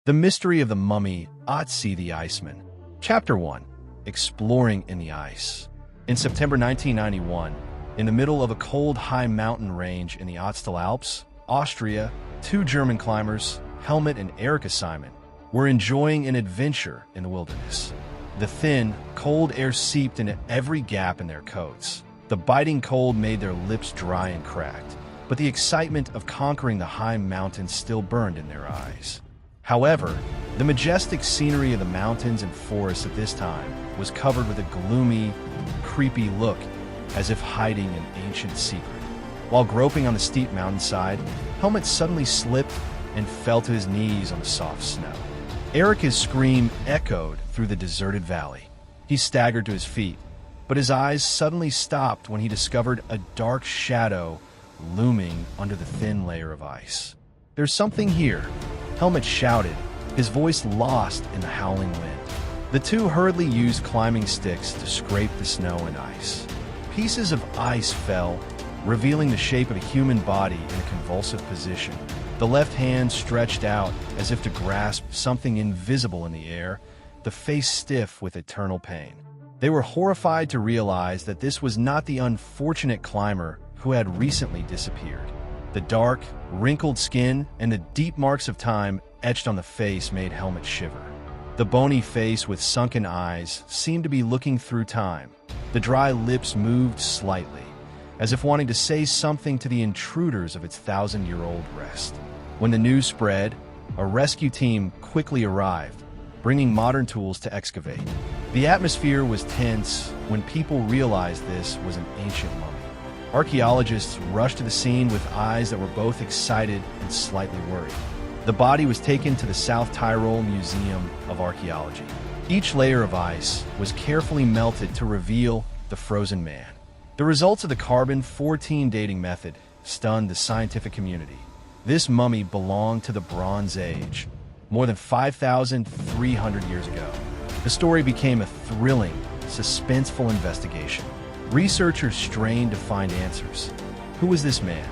The Mystery of the Mummy, Ötzi the Iceman. Chapter 1. Exploring in the Ice. In September 1991, in the middle of a cold, high mountain range in the Ötzi the Alps, Austria, two German climbers, Helmut and Erich Simon, were enjoying an adventure in the wilderness. The thin, cold air seeped into every gap in their coats. The biting cold made their lips dry and cracked, but the excitement of conquering the high mountains still burned in their eyes. However, the majestic scenery of the mountains and forests at this time was covered with a gloomy, creepy look, as if hiding an ancient secret. While groping on the steep mountainside, Helmut suddenly slipped and fell to his knees on the soft snow. Erich's scream echoed through the deserted valley. He staggered to his feet, but his eyes suddenly stopped when he discovered a dark shadow looming under the thin layer of ice. "There's something here," Helmut shouted, his voice lost in the howling wind. The two hurriedly used climbing sticks to scrape the snow and ice. Pieces of ice fell, revealing the shape of a human body in a convulsive position. The left hand stretched out as if to grasp something invisible in the air, the face stiff with eternal pain. They were horrified to realize that this was not the unfortunate climber who had recently disappeared. The dark, wrinkled skin and the deep marks of time etched on the face made Helmut shiver. The bony face with sunken eyes seemed to be looking through time. The dry lips moved slightly, as if wanting to say something to the intruders of its thousand-year-old rest. When the news spread, a rescue team quickly arrived, bringing modern tools to excavate. The atmosphere was tense when people realized this was an ancient mummy. Archaeologists rushed to the scene with eyes that were both excited and slightly worried. The body was taken to the South Tyrol Museum of Archaeology. Each layer of ice was carefully melted to reveal the frozen man. The results of the carbon-14 dating method stunned the scientific community. This mummy belonged to the Bronze Age, more than 5,300 years ago. The story became a thrilling, suspenseful investigation. Researchers strained to find answers. Who was this man?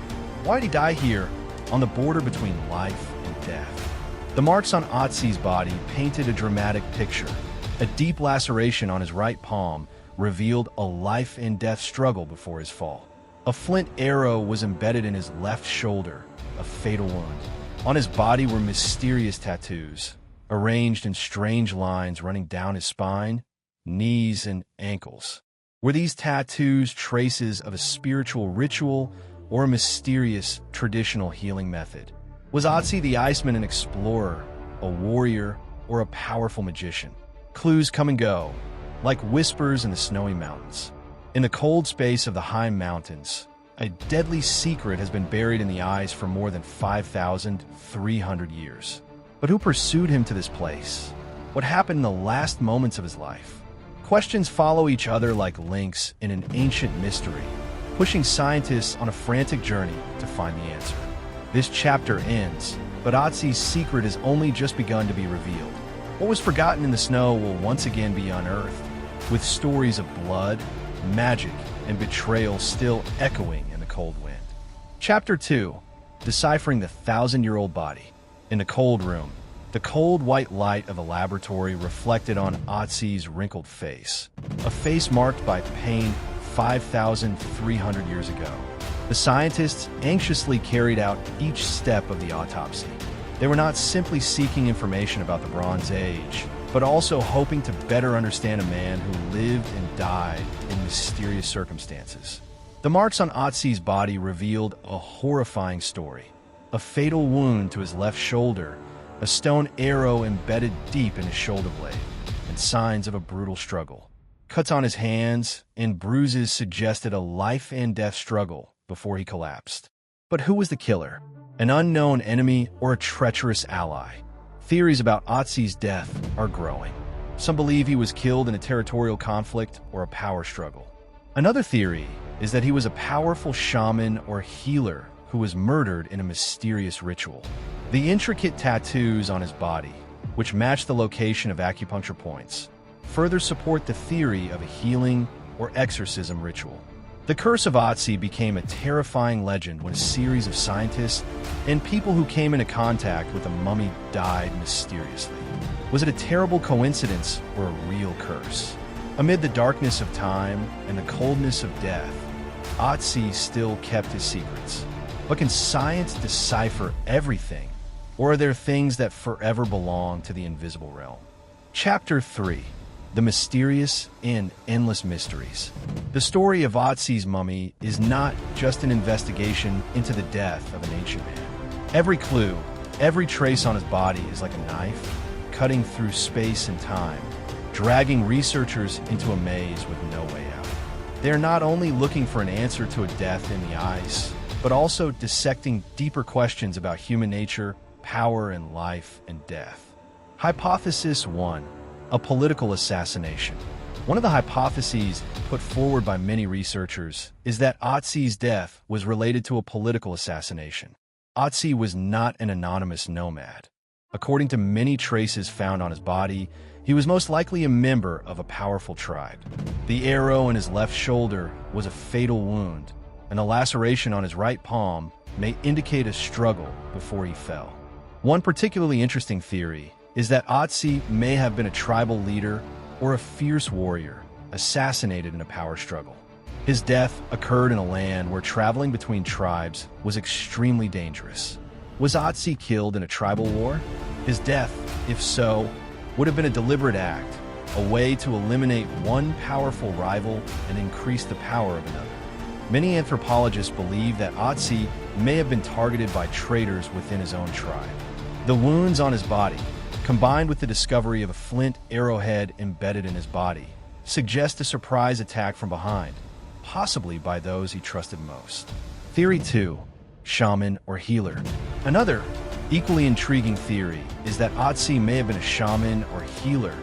Why did he die here, on the border between life and death? The marks on Ötzi's body painted a dramatic picture. A deep laceration on his right palm revealed a life and death struggle before his fall. A flint arrow was embedded in his left shoulder, a fatal wound. On his body were mysterious tattoos, arranged in strange lines running down his spine, knees, and ankles. Were these tattoos traces of a spiritual ritual or a mysterious traditional healing method? Was Ötzi the Iceman an explorer, a warrior, or a powerful magician? Clues come and go, like whispers in the snowy mountains. In the cold space of the high mountains, a deadly secret has been buried in the ice for more than 5,300 years. But who pursued him to this place? What happened in the last moments of his life? Questions follow each other like links in an ancient mystery, pushing scientists on a frantic journey to find the answer. This chapter ends, but Ötzi's secret has only just begun to be revealed. What was forgotten in the snow will once again be unearthed, with stories of blood, magic, and betrayal still echoing in the cold wind. Chapter 2. Deciphering the thousand-year-old body. In the cold room, the cold white light of a laboratory reflected on Ötzi's wrinkled face, a face marked by pain 5,300 years ago. The scientists anxiously carried out each step of the autopsy. They were not simply seeking information about the Bronze Age, but also hoping to better understand a man who lived and died in mysterious circumstances. The marks on Ötzi's body revealed a horrifying story. A fatal wound to his left shoulder, a stone arrow embedded deep in his shoulder blade, and signs of a brutal struggle. Cuts on his hands and bruises suggested a life and death struggle before he collapsed. But who was the killer? An unknown enemy or a treacherous ally? Theories about Ötzi's death are growing. Some believe he was killed in a territorial conflict or a power struggle. Another theory is that he was a powerful shaman or healer who was murdered in a mysterious ritual. The intricate tattoos on his body, which match the location of acupuncture points, further support the theory of a healing or exorcism ritual. The curse of Ötzi became a terrifying legend when a series of scientists and people who came into contact with the mummy died mysteriously. Was it a terrible coincidence or a real curse? Amid the darkness of time and the coldness of death, Ötzi still kept his secrets. But can science decipher everything, or are there things that forever belong to the invisible realm? Chapter 3. The Mysterious and Endless Mysteries. The story of Ötzi's mummy is not just an investigation into the death of an ancient man. Every clue, every trace on his body is like a knife, cutting through space and time, dragging researchers into a maze with no way out. They are not only looking for an answer to a death in the ice, but also dissecting deeper questions about human nature, power, and life and death. Hypothesis 1. A political assassination. One of the hypotheses put forward by many researchers is that Ötzi's death was related to a political assassination. Ötzi was not an anonymous nomad. According to many traces found on his body, he was most likely a member of a powerful tribe. The arrow in his left shoulder was a fatal wound, and the laceration on his right palm may indicate a struggle before he fell. One particularly interesting theory is that Ötzi may have been a tribal leader or a fierce warrior assassinated in a power struggle. His death occurred in a land where traveling between tribes was extremely dangerous. Was Ötzi killed in a tribal war? His death, if so, would have been a deliberate act, a way to eliminate one powerful rival and increase the power of another. Many anthropologists believe that Ötzi may have been targeted by traitors within his own tribe. The wounds on his body, combined with the discovery of a flint arrowhead embedded in his body, suggest a surprise attack from behind, possibly by those he trusted most. Theory 2. Shaman or healer. Another, equally intriguing theory is that Ötzi may have been a shaman or healer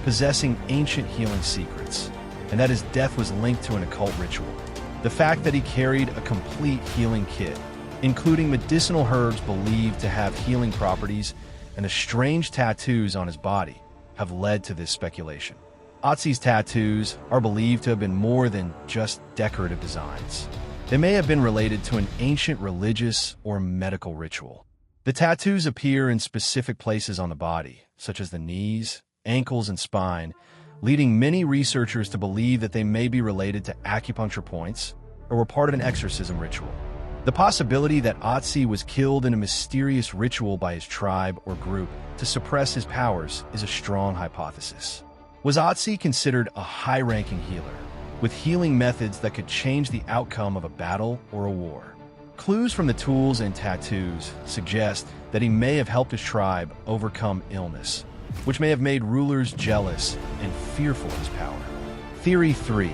possessing ancient healing secrets, and that his death was linked to an occult ritual. The fact that he carried a complete healing kit, including medicinal herbs believed to have healing properties, and the strange tattoos on his body have led to this speculation. Ötzi's tattoos are believed to have been more than just decorative designs. They may have been related to an ancient religious or medical ritual. The tattoos appear in specific places on the body, such as the knees, ankles, and spine, leading many researchers to believe that they may be related to acupuncture points or were part of an exorcism ritual. The possibility that Ötzi was killed in a mysterious ritual by his tribe or group to suppress his powers is a strong hypothesis. Was Ötzi considered a high-ranking healer, with healing methods that could change the outcome of a battle or a war? Clues from the tools and tattoos suggest that he may have helped his tribe overcome illness, which may have made rulers jealous and fearful of his power. Theory 3.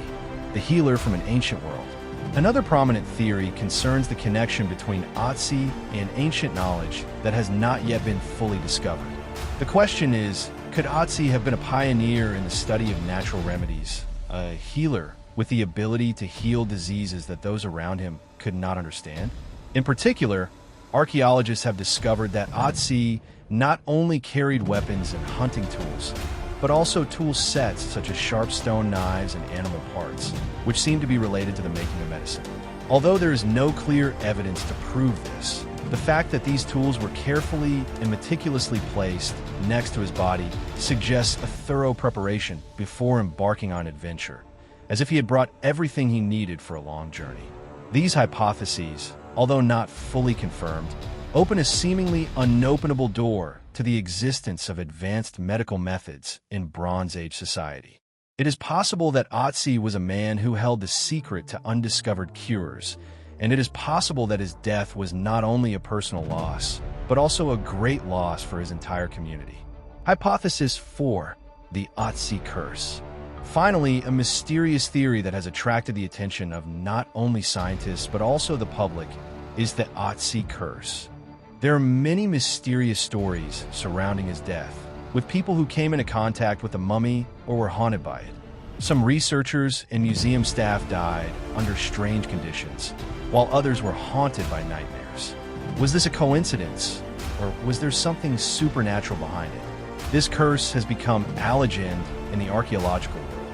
The healer from an ancient world. Another prominent theory concerns the connection between Ötzi and ancient knowledge that has not yet been fully discovered. The question is, could Ötzi have been a pioneer in the study of natural remedies, a healer with the ability to heal diseases that those around him could not understand? In particular, archaeologists have discovered that Ötzi not only carried weapons and hunting tools, but also tool sets such as sharp stone knives and animal parts, which seem to be related to the making of medicine. Although there is no clear evidence to prove this, the fact that these tools were carefully and meticulously placed next to his body suggests a thorough preparation before embarking on adventure, as if he had brought everything he needed for a long journey. These hypotheses, although not fully confirmed, open a seemingly unopenable door to the existence of advanced medical methods in Bronze Age society. It is possible that Ötzi was a man who held the secret to undiscovered cures, and it is possible that his death was not only a personal loss, but also a great loss for his entire community. Hypothesis 4. The Ötzi Curse. Finally, a mysterious theory that has attracted the attention of not only scientists but also the public is the Ötzi Curse. There are many mysterious stories surrounding his death, with people who came into contact with the mummy or were haunted by it. Some researchers and museum staff died under strange conditions, while others were haunted by nightmares. Was this a coincidence, or was there something supernatural behind it? This curse has become a legend in the archaeological world.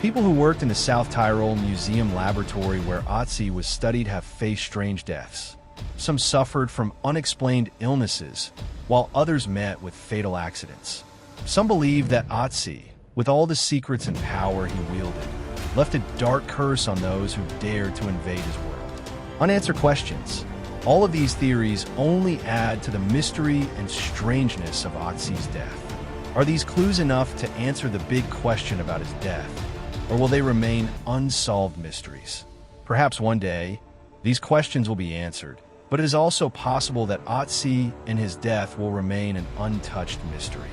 People who worked in the South Tyrol Museum laboratory where Ötzi was studied have faced strange deaths. Some suffered from unexplained illnesses, while others met with fatal accidents. Some believe that Ötzi, with all the secrets and power he wielded, left a dark curse on those who dared to invade his world. Unanswered questions. All of these theories only add to the mystery and strangeness of Ötzi's death. Are these clues enough to answer the big question about his death, or will they remain unsolved mysteries? Perhaps one day, these questions will be answered, but it is also possible that Ötzi and his death will remain an untouched mystery.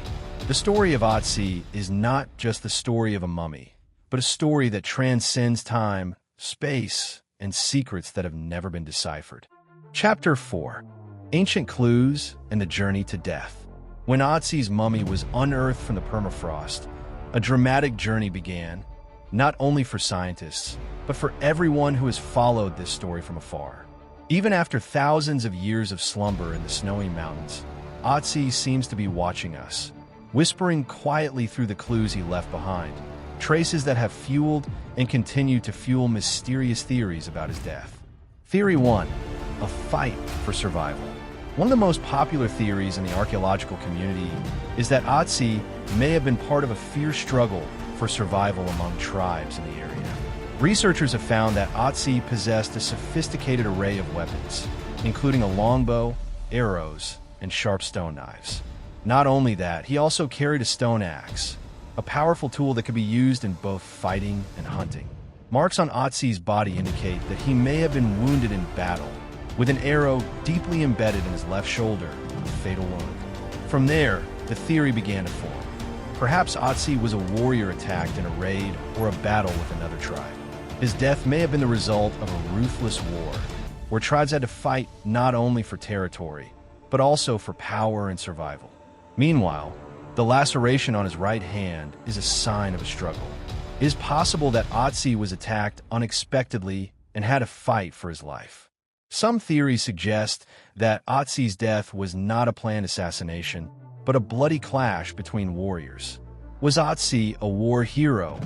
The story of Ötzi is not just the story of a mummy, but a story that transcends time, space, and secrets that have never been deciphered. Chapter 4. Ancient Clues and the Journey to Death. When Ötzi's mummy was unearthed from the permafrost, a dramatic journey began, not only for scientists, but for everyone who has followed this story from afar. Even after thousands of years of slumber in the snowy mountains, Ötzi seems to be watching us, whispering quietly through the clues he left behind, traces that have fueled and continue to fuel mysterious theories about his death. Theory 1. A fight for survival. One of the most popular theories in the archaeological community is that Ötzi may have been part of a fierce struggle for survival among tribes in the area. Researchers have found that Ötzi possessed a sophisticated array of weapons, including a longbow, arrows, and sharp stone knives. Not only that, he also carried a stone axe, a powerful tool that could be used in both fighting and hunting. Marks on Ötzi's body indicate that he may have been wounded in battle, with an arrow deeply embedded in his left shoulder, a fatal wound. From there, the theory began to form. Perhaps Ötzi was a warrior attacked in a raid or a battle with another tribe. His death may have been the result of a ruthless war, where tribes had to fight not only for territory, but also for power and survival. Meanwhile, the laceration on his right hand is a sign of a struggle. It is possible that Ötzi was attacked unexpectedly and had to fight for his life. Some theories suggest that Ötzi's death was not a planned assassination, but a bloody clash between warriors. Was Ötzi a war hero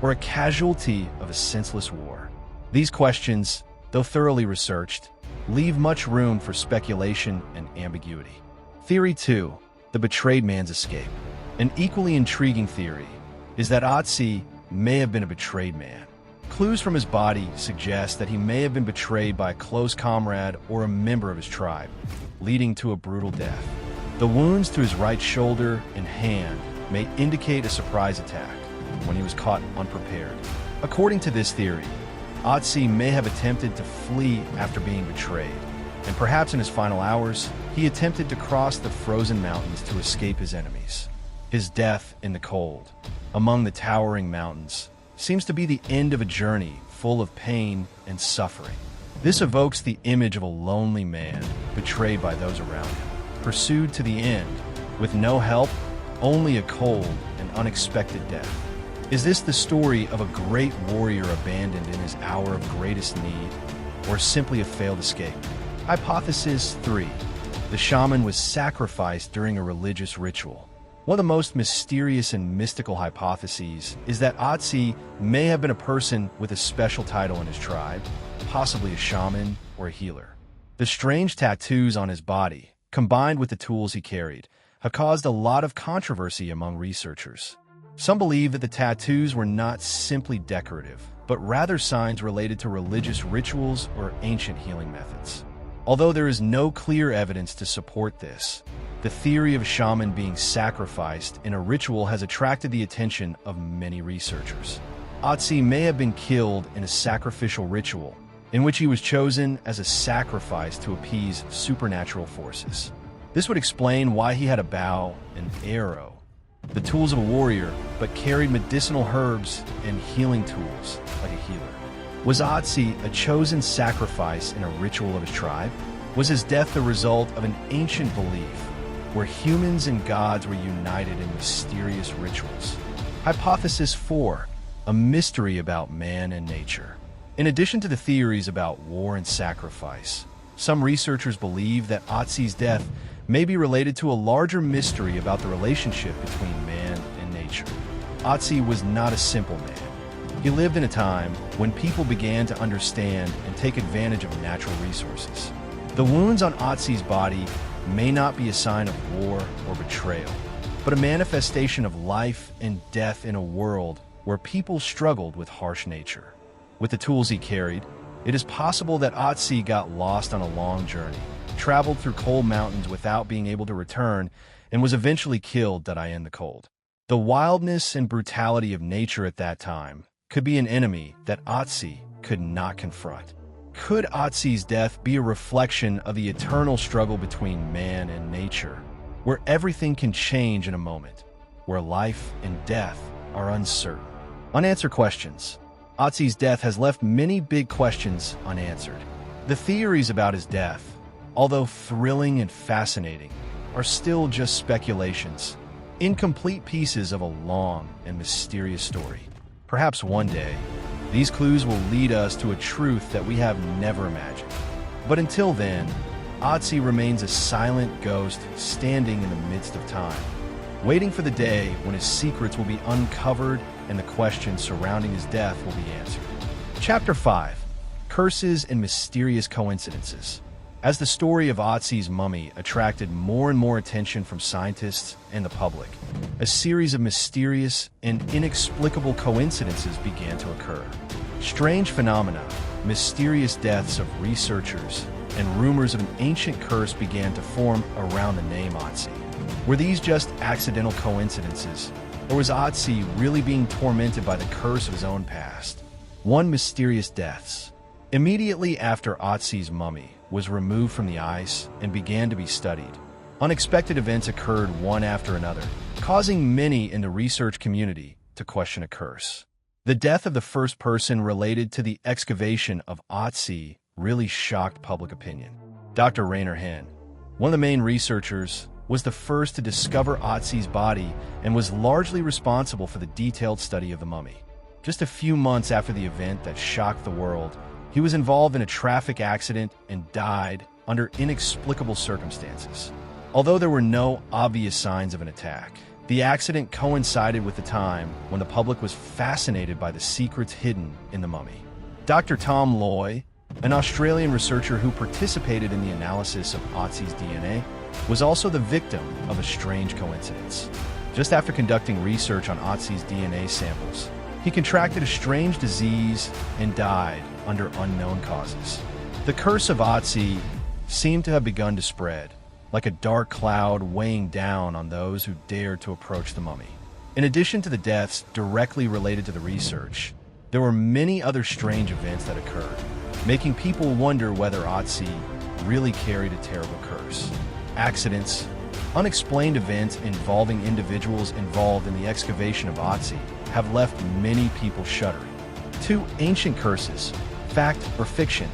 or a casualty of a senseless war? These questions, though thoroughly researched, leave much room for speculation and ambiguity. Theory 2. The betrayed man's escape. An equally intriguing theory is that Ötzi may have been a betrayed man. Clues from his body suggest that he may have been betrayed by a close comrade or a member of his tribe, leading to a brutal death. The wounds to his right shoulder and hand may indicate a surprise attack when he was caught unprepared. According to this theory, Ötzi may have attempted to flee after being betrayed, and perhaps in his final hours, he attempted to cross the frozen mountains to escape his enemies. His death in the cold, among the towering mountains, seems to be the end of a journey full of pain and suffering. This evokes the image of a lonely man betrayed by those around him, pursued to the end, with no help, only a cold and unexpected death. Is this the story of a great warrior abandoned in his hour of greatest need, or simply a failed escape? Hypothesis 3. The shaman was sacrificed during a religious ritual. One of the most mysterious and mystical hypotheses is that Ötzi may have been a person with a special title in his tribe, possibly a shaman or a healer. The strange tattoos on his body, combined with the tools he carried, have caused a lot of controversy among researchers. Some believe that the tattoos were not simply decorative, but rather signs related to religious rituals or ancient healing methods. Although there is no clear evidence to support this, the theory of a shaman being sacrificed in a ritual has attracted the attention of many researchers. Ötzi may have been killed in a sacrificial ritual, in which he was chosen as a sacrifice to appease supernatural forces. This would explain why he had a bow and arrow, the tools of a warrior, but carried medicinal herbs and healing tools like a healer. Was Ötzi a chosen sacrifice in a ritual of his tribe? Was his death the result of an ancient belief where humans and gods were united in mysterious rituals? Hypothesis 4. A mystery about man and nature. In addition to the theories about war and sacrifice, some researchers believe that Ötzi's death may be related to a larger mystery about the relationship between man and nature. Ötzi was not a simple man. He lived in a time when people began to understand and take advantage of natural resources. The wounds on Ötzi's body may not be a sign of war or betrayal, but a manifestation of life and death in a world where people struggled with harsh nature. With the tools he carried, it is possible that Ötzi got lost on a long journey, traveled through cold mountains without being able to return, and was eventually killed in the cold. The wildness and brutality of nature at that time could be an enemy that Ötzi could not confront. Could Ötzi's death be a reflection of the eternal struggle between man and nature, where everything can change in a moment, where life and death are uncertain? Unanswered questions. Ötzi's death has left many big questions unanswered. The theories about his death, although thrilling and fascinating, are still just speculations, incomplete pieces of a long and mysterious story. Perhaps one day, these clues will lead us to a truth that we have never imagined. But until then, Ötzi remains a silent ghost standing in the midst of time, waiting for the day when his secrets will be uncovered and the questions surrounding his death will be answered. Chapter 5. Curses and Mysterious Coincidences. As the story of Ötzi's mummy attracted more and more attention from scientists and the public, a series of mysterious and inexplicable coincidences began to occur. Strange phenomena, mysterious deaths of researchers, and rumors of an ancient curse began to form around the name Ötzi. Were these just accidental coincidences, or was Ötzi really being tormented by the curse of his own past? One mysterious deaths. Immediately after Ötzi's mummy was removed from the ice and began to be studied, unexpected events occurred one after another, causing many in the research community to question a curse. The death of the first person related to the excavation of Ötzi really shocked public opinion. Dr. Rainer Henn, one of the main researchers, was the first to discover Ötzi's body and was largely responsible for the detailed study of the mummy. Just a few months after the event that shocked the world, he was involved in a traffic accident and died under inexplicable circumstances. Although there were no obvious signs of an attack, the accident coincided with the time when the public was fascinated by the secrets hidden in the mummy. Dr. Tom Loy, an Australian researcher who participated in the analysis of Ötzi's DNA, was also the victim of a strange coincidence. Just after conducting research on Ötzi's DNA samples, he contracted a strange disease and died under unknown causes. The curse of Ötzi seemed to have begun to spread, like a dark cloud weighing down on those who dared to approach the mummy. In addition to the deaths directly related to the research, there were many other strange events that occurred, making people wonder whether Ötzi really carried a terrible curse. Accidents, unexplained events involving individuals involved in the excavation of Ötzi have left many people shuddering. 2 ancient curses, fact or fiction.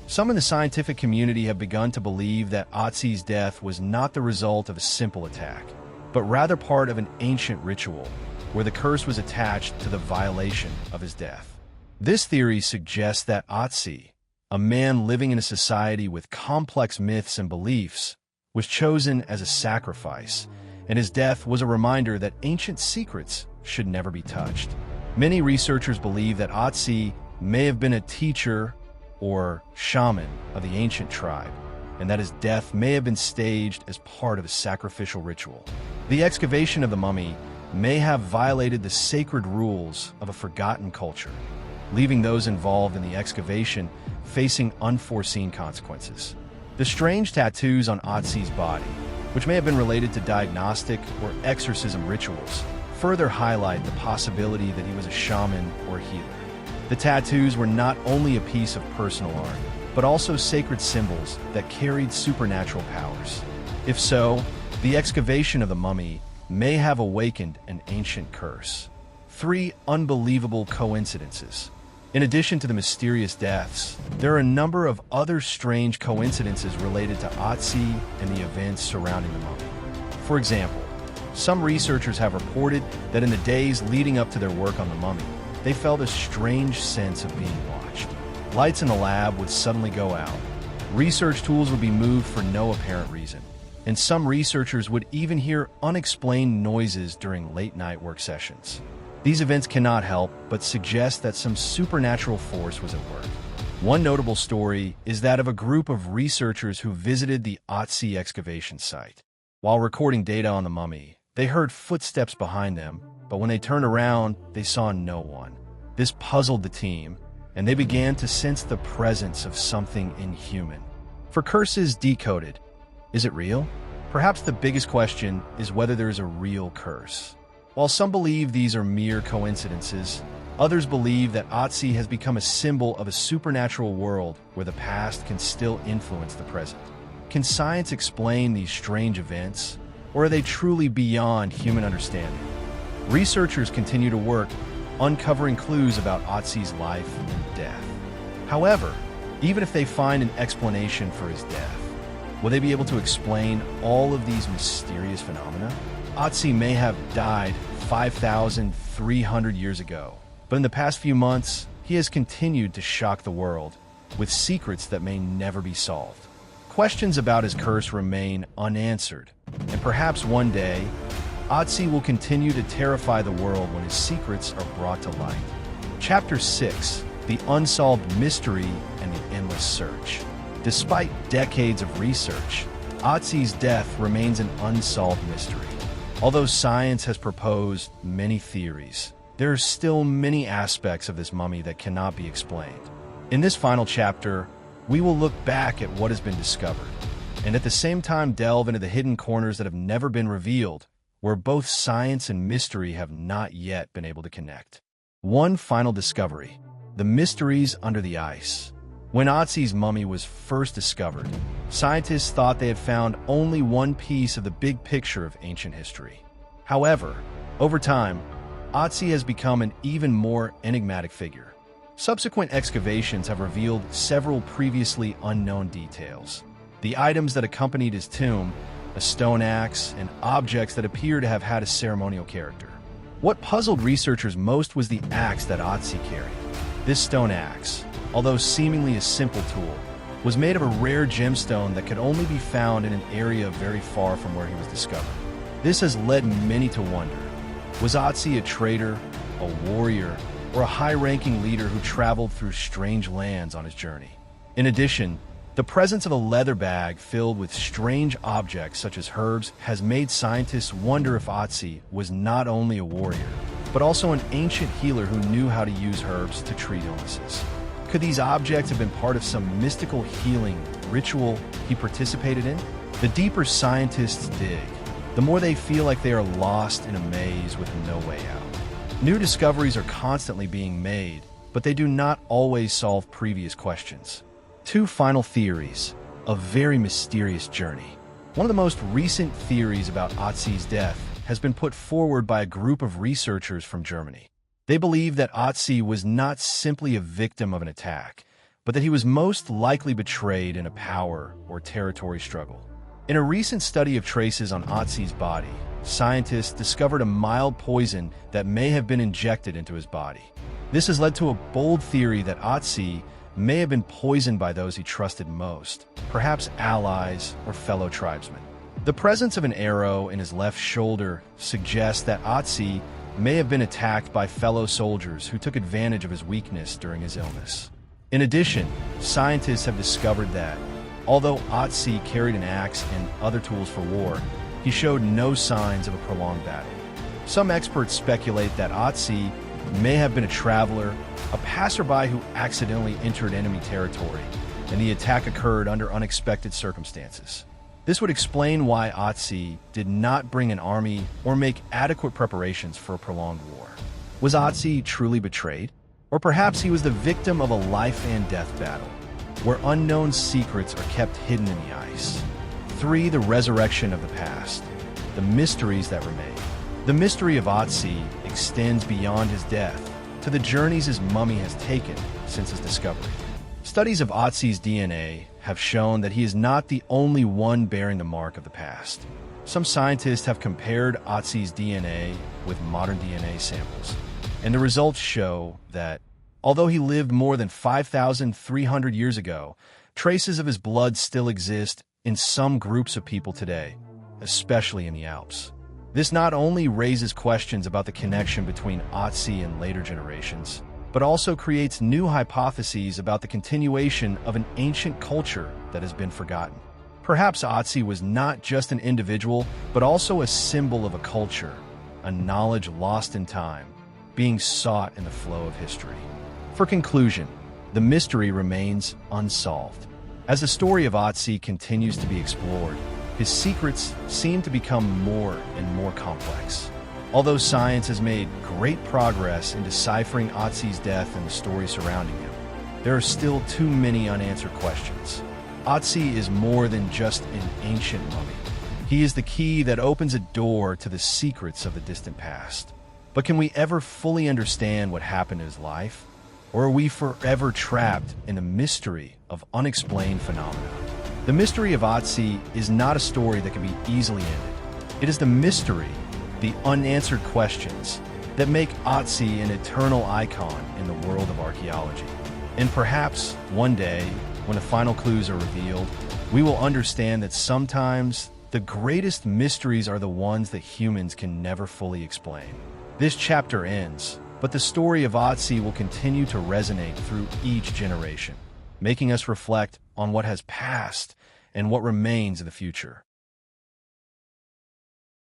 Some in the scientific community have begun to believe that Ötzi's death was not the result of a simple attack, but rather part of an ancient ritual where the curse was attached to the violation of his death. This theory suggests that Ötzi, a man living in a society with complex myths and beliefs, was chosen as a sacrifice, and his death was a reminder that ancient secrets should never be touched. Many researchers believe that Ötzi may have been a teacher or shaman of the ancient tribe, and that his death may have been staged as part of a sacrificial ritual. The excavation of the mummy may have violated the sacred rules of a forgotten culture, leaving those involved in the excavation facing unforeseen consequences. The strange tattoos on Ötzi's body, which may have been related to diagnostic or exorcism rituals, further highlight the possibility that he was a shaman or healer. The tattoos were not only a piece of personal art, but also sacred symbols that carried supernatural powers. If so, the excavation of the mummy may have awakened an ancient curse. 3 unbelievable coincidences. In addition to the mysterious deaths, there are a number of other strange coincidences related to Ötzi and the events surrounding the mummy. For example, some researchers have reported that in the days leading up to their work on the mummy, they felt a strange sense of being watched. Lights in the lab would suddenly go out, research tools would be moved for no apparent reason, and some researchers would even hear unexplained noises during late-night work sessions. These events cannot help but suggest that some supernatural force was at work. One notable story is that of a group of researchers who visited the Ötzi excavation site. While recording data on the mummy, they heard footsteps behind them, but when they turned around, they saw no one. This puzzled the team, and they began to sense the presence of something inhuman. For curses decoded, is it real? Perhaps the biggest question is whether there is a real curse. While some believe these are mere coincidences, others believe that Ötzi has become a symbol of a supernatural world where the past can still influence the present. Can science explain these strange events, or are they truly beyond human understanding? Researchers continue to work, uncovering clues about Ötzi's life and death. However, even if they find an explanation for his death, will they be able to explain all of these mysterious phenomena? Ötzi may have died 5,300 years ago, but in the past few months, he has continued to shock the world with secrets that may never be solved. Questions about his curse remain unanswered, and perhaps one day, Ötzi will continue to terrify the world when his secrets are brought to light. Chapter 6: The Unsolved Mystery and the Endless Search. Despite decades of research, Ötzi's death remains an unsolved mystery. Although science has proposed many theories, there are still many aspects of this mummy that cannot be explained. In this final chapter, we will look back at what has been discovered, and at the same time delve into the hidden corners that have never been revealed, where both science and mystery have not yet been able to connect. One final discovery: the mysteries under the ice. When Ötzi's mummy was first discovered, scientists thought they had found only one piece of the big picture of ancient history. However, over time, Ötzi has become an even more enigmatic figure. Subsequent excavations have revealed several previously unknown details. The items that accompanied his tomb, a stone axe, and objects that appear to have had a ceremonial character. What puzzled researchers most was the axe that Ötzi carried. This stone axe, although seemingly a simple tool, was made of a rare gemstone that could only be found in an area very far from where he was discovered. This has led many to wonder, was Ötzi a traitor, a warrior, or a high-ranking leader who traveled through strange lands on his journey? In addition, the presence of a leather bag filled with strange objects such as herbs has made scientists wonder if Ötzi was not only a warrior, but also an ancient healer who knew how to use herbs to treat illnesses. Could these objects have been part of some mystical healing ritual he participated in? The deeper scientists dig, the more they feel like they are lost in a maze with no way out. New discoveries are constantly being made, but they do not always solve previous questions. Two final theories: a very mysterious journey. One of the most recent theories about Ötzi's death has been put forward by a group of researchers from Germany. They believe that Ötzi was not simply a victim of an attack, but that he was most likely betrayed in a power or territory struggle. In a recent study of traces on Ötzi's body, scientists discovered a mild poison that may have been injected into his body. This has led to a bold theory that Ötzi may have been poisoned by those he trusted most, perhaps allies or fellow tribesmen. The presence of an arrow in his left shoulder suggests that Ötzi may have been attacked by fellow soldiers who took advantage of his weakness during his illness. In addition, scientists have discovered that, although Ötzi carried an axe and other tools for war, he showed no signs of a prolonged battle. Some experts speculate that Ötzi may have been a traveler, a passerby who accidentally entered enemy territory, and the attack occurred under unexpected circumstances. This would explain why Ötzi did not bring an army or make adequate preparations for a prolonged war. Was Ötzi truly betrayed? Or perhaps he was the victim of a life and death battle, where unknown secrets are kept hidden in the ice. 3. The resurrection of the past. The mysteries that remain. The mystery of Ötzi extends beyond his death to the journeys his mummy has taken since his discovery. Studies of Ötzi's DNA have shown that he is not the only one bearing the mark of the past. Some scientists have compared Ötzi's DNA with modern DNA samples, and the results show that, although he lived more than 5,300 years ago, traces of his blood still exist in some groups of people today, especially in the Alps. This not only raises questions about the connection between Ötzi and later generations, but also creates new hypotheses about the continuation of an ancient culture that has been forgotten. Perhaps Ötzi was not just an individual, but also a symbol of a culture, a knowledge lost in time, being sought in the flow of history. For conclusion, the mystery remains unsolved. As the story of Ötzi continues to be explored, his secrets seem to become more and more complex. Although science has made great progress in deciphering Ötzi's death and the story surrounding him, there are still too many unanswered questions. Ötzi is more than just an ancient mummy. He is the key that opens a door to the secrets of the distant past. But can we ever fully understand what happened in his life? Or are we forever trapped in the mystery of unexplained phenomena? The mystery of Ötzi is not a story that can be easily ended. It is the mystery, the unanswered questions, that make Ötzi an eternal icon in the world of archaeology. And perhaps, one day, when the final clues are revealed, we will understand that sometimes the greatest mysteries are the ones that humans can never fully explain. This chapter ends, but the story of Ötzi will continue to resonate through each generation, making us reflect on what has passed and what remains in the future.